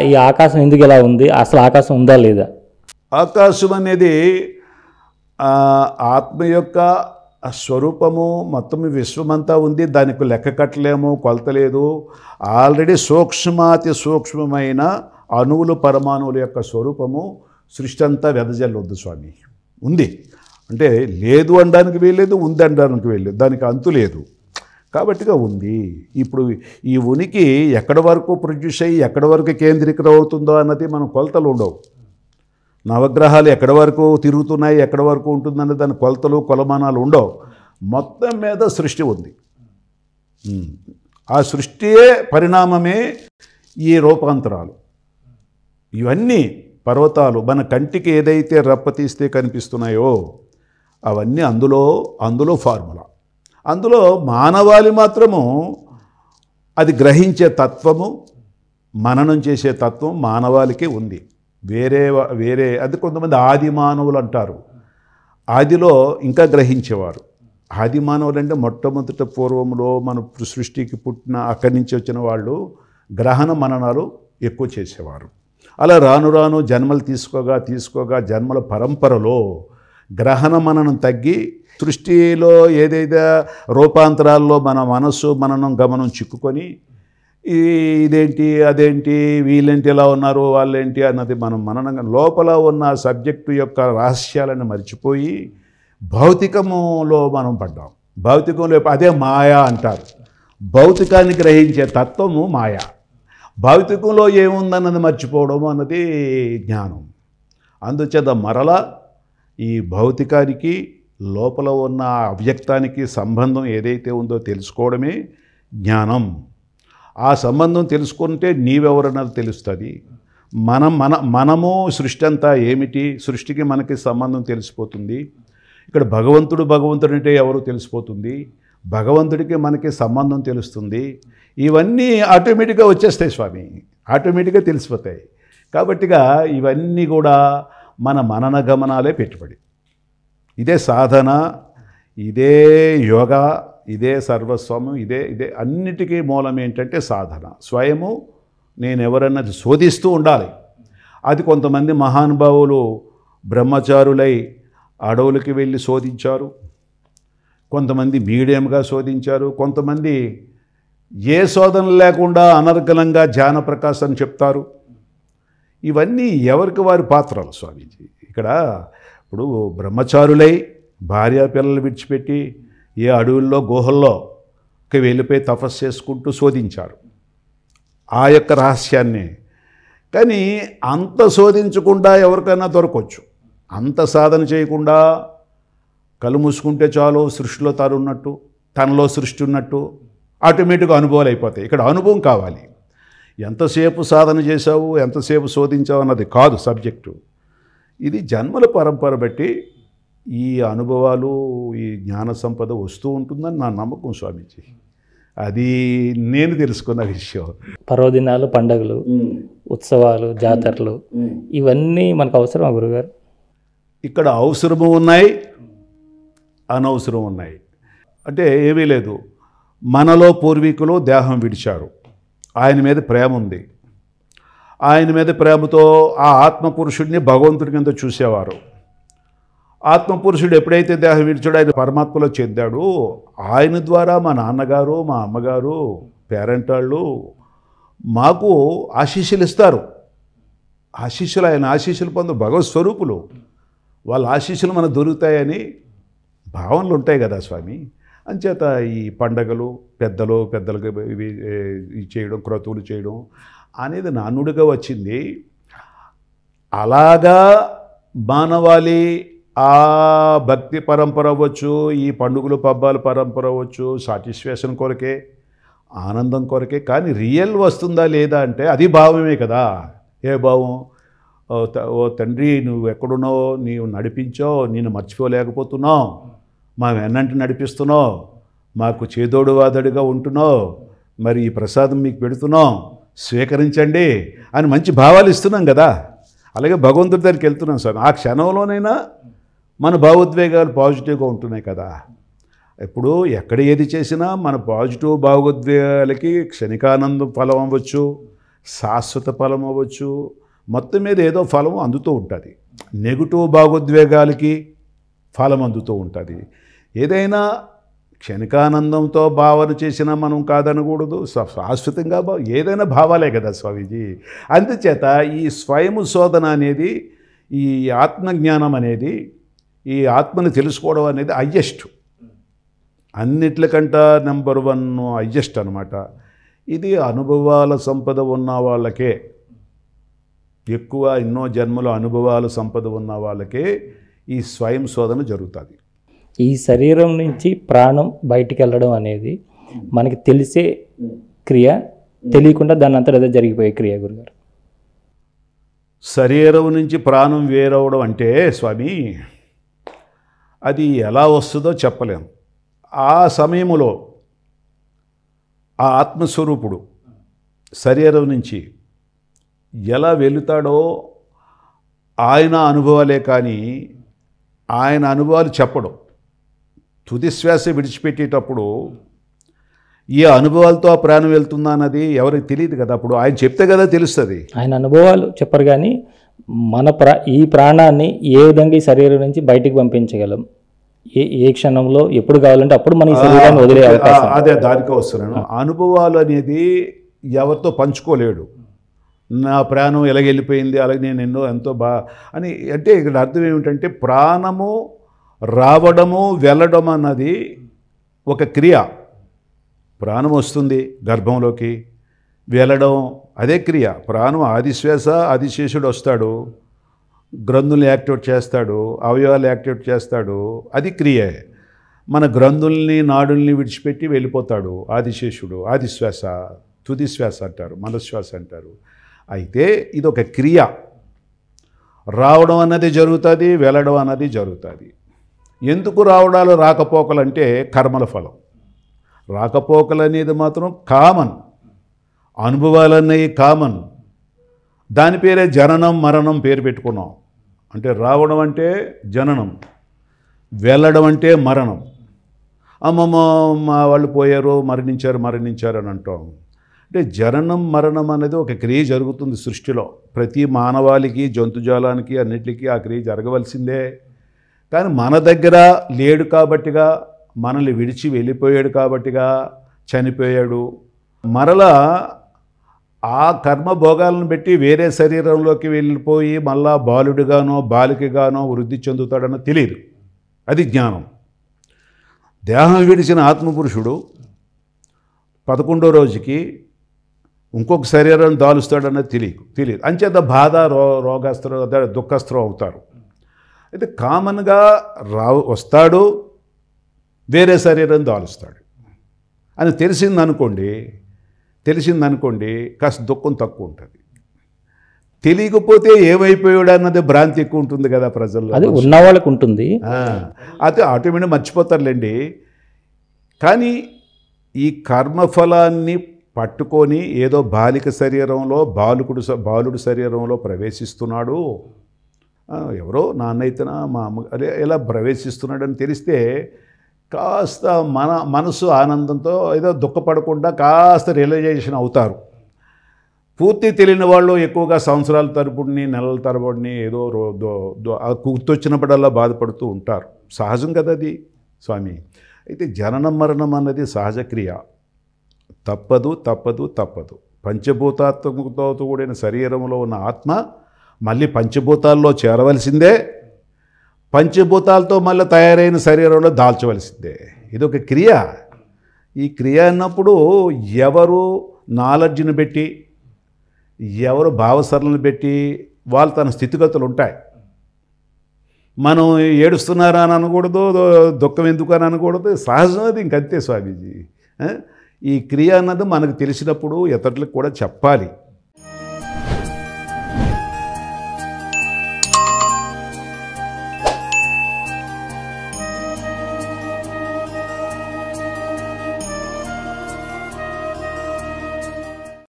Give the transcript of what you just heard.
ఈ ఆకాశం ఎందుకు ఇలా ఉంది, అసలు ఆకాశం ఉందా లేదా? ఆకాశం అనేది ఆత్మ యొక్క స్వరూపము, మొత్తం విశ్వమంతా ఉంది, దానికి లెక్క కట్టలేము, కొలతలేదు. ఆల్రెడీ సూక్ష్మాతి సూక్ష్మమైన అణువులు పరమాణువుల యొక్క స్వరూపము సృష్టి అంతా వెదజల్లొద్దు స్వామి. ఉంది అంటే లేదు అనడానికి వీల్లేదు, ఉంది అనడానికి వీల్లేదు, దానికి అంతు లేదు కాబట్టిగా ఉంది. ఇప్పుడు ఈ ఉనికి ఎక్కడి వరకు ప్రొడ్యూస్ అయ్యి ఎక్కడి వరకు కేంద్రీకృతం అవుతుందో అన్నది మనం కొలతలు ఉండవు. నవగ్రహాలు ఎక్కడి వరకు తిరుగుతున్నాయి, ఎక్కడి వరకు ఉంటుందనే దాని కొలతలు కొలమానాలు ఉండవు. మొత్తం మీద సృష్టి ఉంది. ఆ సృష్టియే పరిణామమే ఈ రూపాంతరాలు. ఇవన్నీ పర్వతాలు మన కంటికి ఏదైతే రప్పతీస్తే కనిపిస్తున్నాయో అవన్నీ అందులో ఫార్ములా. అందులో మానవాళి మాత్రము అది గ్రహించే తత్వము, మననం చేసే తత్వం మానవాళికి ఉంది. వేరే అది కొంతమంది ఆది మానవులు అంటారు. ఆదిలో ఇంకా గ్రహించేవారు. ఆది మానవులు అంటే మొట్టమొదట పూర్వంలో మన సృష్టికి పుట్టిన అక్కడి నుంచి వచ్చిన వాళ్ళు గ్రహణ మననాలు ఎక్కువ చేసేవారు. అలా రాను రాను జన్మలు తీసుకోగా జన్మల పరంపరలో గ్రహణ మననం తగ్గి సృష్టిలో ఏదైతే రూపాంతరాల్లో మన మనస్సు మననం గమనం చిక్కుకొని ఇదేంటి అదేంటి వీళ్ళేంటి ఇలా ఉన్నారు వాళ్ళేంటి అన్నది మనం మననంగా లోపల ఉన్న సబ్జెక్టు యొక్క రహస్యాలను మర్చిపోయి భౌతికములో మనం పడ్డాం. భౌతికంలో అదే మాయా అంటారు. భౌతికాన్ని గ్రహించే తత్వము మాయా. భౌతికంలో ఏముందన్నది మర్చిపోవడం అన్నది జ్ఞానం. అందుచేత మరలా ఈ భౌతికానికి లోపల ఉన్న అవ్యక్తానికి సంబంధం ఏదైతే ఉందో తెలుసుకోవడమే జ్ఞానం. ఆ సంబంధం తెలుసుకుంటే నీవెవరన్నది తెలుస్తుంది. మనము సృష్టి అంతా ఏమిటి, సృష్టికి మనకి సంబంధం తెలిసిపోతుంది. ఇక్కడ భగవంతుడు అంటే ఎవరు తెలిసిపోతుంది. భగవంతుడికి మనకి సంబంధం తెలుస్తుంది. ఇవన్నీ ఆటోమేటిక్గా వచ్చేస్తాయి స్వామి, ఆటోమేటిక్గా తెలిసిపోతాయి. కాబట్టిగా ఇవన్నీ కూడా మన మనన గమనాలే పెట్టుబడి. ఇదే సాధన, ఇదే యోగా, ఇదే సర్వస్వము, ఇదే అన్నిటికీ మూలం ఏంటంటే సాధన. స్వయము నేనెవరన్నది శోధిస్తూ ఉండాలి. అది కొంతమంది మహానుభావులు బ్రహ్మచారులై అడవులకి వెళ్ళి శోధించారు, కొంతమంది మీడియంగా శోధించారు, కొంతమంది ఏ శోధన లేకుండా అనర్గళంగా ధ్యాన ప్రకాశం చెప్తారు. ఇవన్నీ ఎవరికి వారి పాత్రలు స్వామీజీ. ఇక్కడ ఇప్పుడు బ్రహ్మచారులై భార్యా పిల్లలు విడిచిపెట్టి ఏ అడవుల్లో గుహల్లోకి వెళ్ళిపోయి తపస్సు చేసుకుంటూ శోధించారు ఆ యొక్క రహస్యాన్ని. కానీ అంత శోధించకుండా ఎవరికైనా దొరకవచ్చు. అంత సాధన చేయకుండా కళ్ళు మూసుకుంటే చాలు సృష్టిలో తాను ఉన్నట్టు, తనలో సృష్టి ఉన్నట్టు ఆటోమేటిక్గా అనుభవాలు అయిపోతాయి. ఇక్కడ అనుభవం కావాలి. ఎంతసేపు సాధన చేశావు, ఎంతసేపు శోధించావు అన్నది కాదు సబ్జెక్టు. ఇది జన్మల పరంపర బట్టి ఈ అనుభవాలు, ఈ జ్ఞాన సంపద వస్తూ ఉంటుందని నా నమ్మకం స్వామీజీ. అది నేను తెలుసుకున్న విషయం. పర్వదినాలు, పండుగలు, ఉత్సవాలు, జాతరలు ఇవన్నీ మనకు అవసరమా గురుగారు? ఇక్కడ అవసరము ఉన్నాయి, అనవసరం ఉన్నాయి. అంటే ఏమీ లేదు. మనలో పూర్వీకులు దేహం విడిచారు, ఆయన మీద ప్రేమ ఉంది. ఆయన మీద ప్రేమతో ఆ ఆత్మపురుషుడిని భగవంతుడి కింద చూసేవారు. ఆత్మపురుషుడు ఎప్పుడైతే దేహం విడిచాడో ఆయన పరమాత్మలో చెందాడు. ఆయన ద్వారా మా నాన్నగారు, మా అమ్మగారు, పేరెంట్ వాళ్ళు మాకు ఆశీస్సులు ఇస్తారు. ఆశీస్సులు ఆయన ఆశీస్సులు పొందు భగవత్ స్వరూపులు. వాళ్ళ ఆశీస్సులు మనకు దొరుకుతాయని భావనలు ఉంటాయి కదా స్వామి. అంచేత ఈ పండగలు పెద్దలకు ఇవి చేయడం, క్రతువులు చేయడం అనేది నానుడిగా వచ్చింది. అలాగా మానవాళి ఆ భక్తి పరంపర అవ్వచ్చు, ఈ పండుగలు పబ్బాల పరంపర అవ్వచ్చు, సాటిస్ఫాక్షన్ కొరకే, ఆనందం కొరకే. కానీ రియల్ వస్తుందా లేదా అంటే అది భావమే కదా. ఏ భావం? ఓ తండ్రి, నువ్వు ఎక్కడున్నావో, నీవు నడిపించావు, నేను మర్చిపోలేకపోతున్నావు, మా వెన్నంటి నడిపిస్తున్నావు, మాకు చేదోడు వాదడుగా ఉంటున్నావు, మరి ఈ ప్రసాదం మీకు పెడుతున్నాం, స్వీకరించండి అని మంచి భావాలు ఇస్తున్నాం కదా. అలాగే భగవంతుడి దగ్గరికి వెళ్తున్నాం సార్. ఆ క్షణంలోనైనా మన భావోద్వేగాలు పాజిటివ్గా ఉంటున్నాయి కదా. ఇప్పుడు ఎక్కడ ఏది చేసినా మన పాజిటివ్ భావోద్వేగాలకి క్షణికానందం ఫలం అవ్వచ్చు, శాశ్వత ఫలం అవ్వచ్చు, మొత్తం మీద ఏదో ఫలం అందుతూ ఉంటుంది. నెగిటివ్ భావోద్వేగాలకి ఫలం అందుతూ ఉంటుంది. ఏదైనా క్షణికానందంతో భావన చేసినా మనం కాదనకూడదు, శాశ్వతంగా ఏదైనా భావాలే కదా స్వామీజీ. అందుచేత ఈ స్వయం శోధన అనేది, ఈ ఆత్మజ్ఞానం అనేది, ఈ ఆత్మని తెలుసుకోవడం అనేది హయ్యెస్ట్, అన్నిట్లకంట నెంబర్ 1 హయ్యెస్ట్ అనమాట. ఇది అనుభవాల సంపద ఉన్న వాళ్ళకే, ఎక్కువ ఎన్నో జన్మల అనుభవాల సంపద ఉన్న వాళ్ళకే ఈ స్వయం శోధన జరుగుతుంది. ఈ శరీరం నుంచి ప్రాణం బయటికి వెళ్ళడం అనేది మనకి తెలిసే క్రియ, తెలియకుండా దాని అంతా అదే జరిగిపోయే క్రియ గురుగారు. శరీరం నుంచి ప్రాణం వేరవడం అంటే స్వామి, అది ఎలా వస్తుందో చెప్పలేము. ఆ సమయంలో ఆ ఆత్మస్వరూపుడు శరీరం నుంచి ఎలా వెళుతాడో ఆయన అనుభవాలే, కానీ ఆయన అనుభవాలు చెప్పడం. తుది శ్వాస విడిచిపెట్టేటప్పుడు ఈ అనుభవాలతో ఆ ప్రాణం వెళ్తుందా అన్నది ఎవరికి తెలియదు కదా. అప్పుడు ఆయన చెప్తే కదా తెలుస్తుంది. ఆయన అనుభవాలు చెప్పరు, కానీ మన ఈ ప్రాణాన్ని ఏ విధంగా ఈ శరీరం నుంచి బయటికి పంపించగలం, ఏ క్షణంలో ఎప్పుడు కావాలంటే అప్పుడు మన ఈ శరీరాన్ని వదిలే అవకాశం. అదే దానికే వస్తున్నాను. అనుభవాలు అనేది ఎవరితో పంచుకోలేడు. నా ప్రాణం ఎలాగెళ్ళిపోయింది, అలాగే నేను ఎంతో అని. అంటే ఇక్కడ అర్థం ఏమిటంటే, ప్రాణము రావడము వెళ్ళడం అన్నది ఒక క్రియ. ప్రాణం వస్తుంది గర్భంలోకి, వెళ్ళడం అదే క్రియ. ప్రాణం ఆదిశ్వాస, ఆదిశేషుడు వస్తాడు, గ్రంథుల్ని యాక్టివేట్ చేస్తాడు, అవయవాలు యాక్టివేట్ చేస్తాడు, అది క్రియే. మన గ్రంథుల్ని నాడుల్ని విడిచిపెట్టి వెళ్ళిపోతాడు ఆదిశేషుడు. ఆదిశ్వాస, తుది శ్వాస అంటారు, మనశ్వాస అంటారు. అయితే ఇది ఒక క్రియ. రావడం అన్నది జరుగుతుంది, వెళ్ళడం అన్నది జరుగుతుంది. ఎందుకు రావడాలు రాకపోకలంటే కర్మల ఫలం. రాకపోకలు అనేది మాత్రం కామన్, అనుభవాలన్నవి కామన్. దాని పేరే జననం మరణం పేరు పెట్టుకున్నాం. అంటే రావడం అంటే జననం, వెళ్ళడం అంటే మరణం. అమ్మమ్మ మా వాళ్ళు పోయారు, మరణించారు అని అంటాం. అంటే జననం మరణం అనేది ఒక క్రియ జరుగుతుంది సృష్టిలో. ప్రతి మానవాళికి, జంతుజాలానికి, అన్నిటికీ ఆ క్రియ జరగవలసిందే. కానీ మన దగ్గర లేడు కాబట్టిగా, మనల్ని విడిచి వెళ్ళిపోయాడు కాబట్టిగా చనిపోయాడు. మరలా ఆ కర్మ భోగాలను బట్టి వేరే శరీరంలోకి వెళ్ళిపోయి మళ్ళా బాలుడిగానో బాలికగానో వృద్ధి చెందుతాడనో తెలియదు. అది జ్ఞానం. దేహం విడిచిన ఆత్మపురుషుడు 11వ రోజుకి ఇంకొక శరీరాన్ని దాలుస్తాడన్నది తెలియదు. అంచేత బాధ, రోగస్త్రం, దుఃఖస్త్రం అవుతారు. అయితే కామన్గా వస్తాడు, వేరే శరీరం దాలుస్తాడు అని తెలిసిందనుకోండి కాస్త దుఃఖం తక్కువ ఉంటుంది. తెలియకపోతే ఏమైపోయాడు అన్నది భ్రాంతి ఎక్కువ ఉంటుంది కదా ప్రజల్లో. అది ఉన్నవాళ్ళకు ఉంటుంది, అయితే ఆటోమేటిక్ మర్చిపోతారులేండి. కానీ ఈ కర్మఫలాన్ని పట్టుకొని ఏదో బాలిక శరీరంలో, బాలుడు శరీరంలో ప్రవేశిస్తున్నాడు, ఎవరో నాన్నైతేనా మా అమ్మ అదే ఎలా ప్రవేశిస్తున్నాడని తెలిస్తే కాస్త మనసు ఆనందంతో ఏదో దుఃఖపడకుండా కాస్త రియలైజేషన్ అవుతారు. పూర్తి తెలియని వాళ్ళు ఎక్కువగా సంవత్సరాల తరబడిని, నెలల తరబడిని ఏదో గుర్తొచ్చినప్పుడల్లా బాధపడుతూ ఉంటారు. సహజం కదా అది స్వామి. అయితే జననం మరణం అన్నది సహజ క్రియ, తప్పదు. పంచభూతాత్మకతో కూడిన శరీరంలో ఉన్న ఆత్మ మళ్ళీ పంచభూతాల్లో చేరవలసిందే, పంచభూతాలతో మళ్ళీ తయారైన శరీరంలో దాల్చవలసిందే. ఇదొక క్రియ. ఈ క్రియ అన్నప్పుడు ఎవరు నాలెడ్జ్ని పెట్టి, ఎవరు భావసరళను పెట్టి వాళ్ళు తన స్థితిగతులు ఉంటాయి. మనం ఏడుస్తున్నారా అని అనకూడదు, దుఃఖం ఎందుకు అని అనకూడదు, సహజం అది. ఇంకంతే స్వామీజీ. ఈ క్రియ అన్నది మనకు తెలిసినప్పుడు ఇతరులకు కూడా చెప్పాలి.